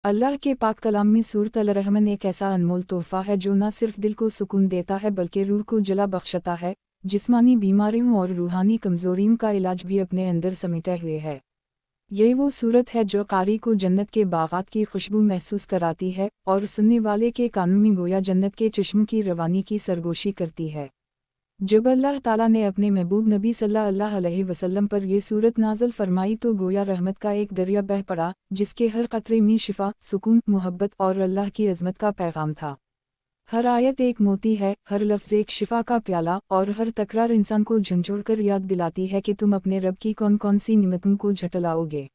अल्लाह के पाक कलाम में सूरत अल-रहमान एक ऐसा अनमोल तोहफा है जो न सिर्फ दिल को सुकून देता है बल्कि रूह को जला बख्शता है, जिस्मानी बीमारियों और रूहानी कमजोरियों का इलाज भी अपने अंदर समेटे हुए है। यही वो सूरत है जो कारी को जन्नत के बागात की खुशबू महसूस कराती है और सुनने वाले के कानों में गोया जन्नत के चश्मों की रवानी की सरगोशी करती है। जब अल्लाह ताला ने अपने महबूब नबी सल्लल्लाहु अलैहि वसल्लम पर यह सूरत नाज़िल फरमाई तो गोया रहमत का एक दरिया बह पड़ा, जिसके हर कतरे में शिफा, सुकून, मोहब्बत और अल्लाह की अज़मत का पैगाम था। हर आयत एक मोती है, हर लफ्ज़ एक शिफा का प्याला और हर तकरार इंसान को झंझोड़कर याद दिलाती है कि तुम अपने रब की कौन कौन सी निमतों को झटलाओगे।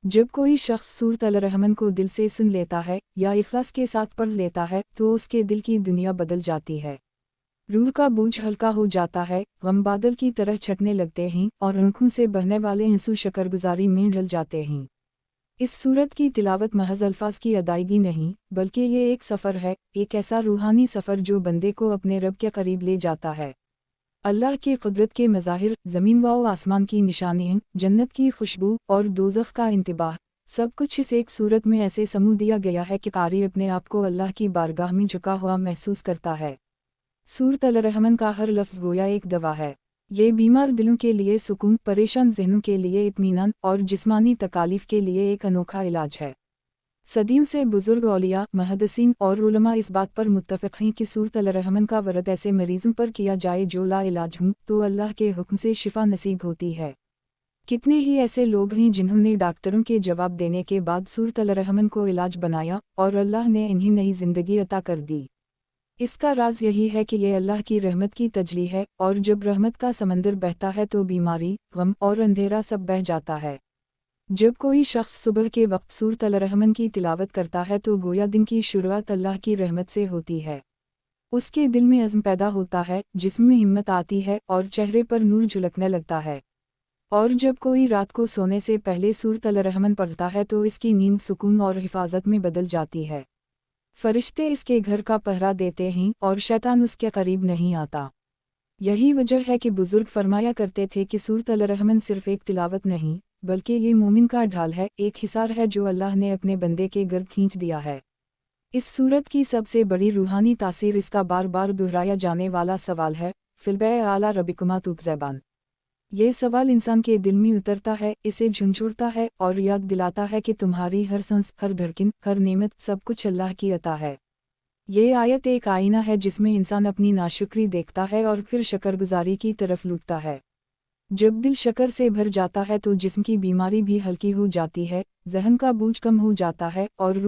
जब कोई शख्स सूरत अल-रहमान को दिल से सुन लेता है या इखलास के साथ पढ़ लेता है तो उसके दिल की दुनिया बदल जाती है। रूह का बोझ हल्का हो जाता है, गम बादल की तरह छटने लगते हैं और आँखों से बहने वाले आंसू शकरगुजारी में ढल जाते हैं। इस सूरत की तिलावत महज अल्फाज की अदायगी नहीं, बल्कि ये एक सफ़र है, एक ऐसा रूहानी सफ़र जो बंदे को अपने रब के करीब ले जाता है। अल्लाह के कुदरत के मज़ाहिर, ज़मीन व आसमान की निशानियाँ, जन्नत की खुशबू और दोज़ख का इंतबाह, सब कुछ इस एक सूरत में ऐसे समूह दिया गया है कि कारी अपने आप को अल्लाह की बारगाह में झुका हुआ महसूस करता है। सूरत अल-रहमान का हर लफ्ज़ गोया एक दवा है। ये बीमार दिलों के लिए सुकून, परेशान ज़हनों के लिए इत्मीनान और जिस्मानी तकालीफ के लिए एक अनोखा इलाज है। सदियों से बुजुर्ग औलिया, मुहद्दिसीन और उलमा इस बात पर मुत्तफ़िक़ हैं कि सूरत अल-रहमान का वर्द ऐसे मरीज़ों पर किया जाए जो ला इलाज हों तो अल्लाह के हुक्म से शिफा नसीब होती है। कितने ही ऐसे लोग हैं जिन्होंने डॉक्टरों के जवाब देने के बाद सूरत अल-रहमान को इलाज बनाया और अल्लाह ने इन्हें नई ज़िंदगी अता कर दी। इसका राज यही है कि ये अल्लाह की रहमत की तजली है और जब रहमत का समंदर बहता है तो बीमारी, गम और अंधेरा सब बह जाता है। जब कोई शख्स सुबह के वक्त सूरत अल-रहमान की तिलावत करता है तो गोया दिन की शुरुआत अल्लाह की रहमत से होती है। उसके दिल में अज़्म पैदा होता है, जिस्म में हिम्मत आती है और चेहरे पर नूर झलकने लगता है। और जब कोई रात को सोने से पहले सूरत अल-रहमान पढ़ता है तो इसकी नींद सुकून और हिफाजत में बदल जाती है। फरिश्ते इसके घर का पहरा देते हैं और शैतान उसके करीब नहीं आता। यही वजह है कि बुजुर्ग फरमाया करते थे कि सूरत अल-रहमान सिर्फ एक तिलावत नहीं, बल्कि ये मोमिन का ढाल है, एक हिसार है जो अल्लाह ने अपने बंदे के गर्द खींच दिया है। इस सूरत की सबसे बड़ी रूहानी तासीर इसका बार बार दोहराया जाने वाला सवाल है, फिलबे आला रबिकुमा तुकज़ैबान। ये सवाल इंसान के दिल में उतरता है, इसे झंझोड़ता है और याद दिलाता है कि तुम्हारी हर सांस, हर धड़कन, हर नेमत, सब कुछ अल्लाह की अता है। ये आयत एक आईना है जिसमें इंसान अपनी नाशुक्री देखता है और फिर शकरगुजारी की तरफ लुटता है। जब दिल शकर से भर जाता है तो जिस्म की बीमारी भी हल्की हो जाती है, ज़हन का बोझ कम हो जाता है और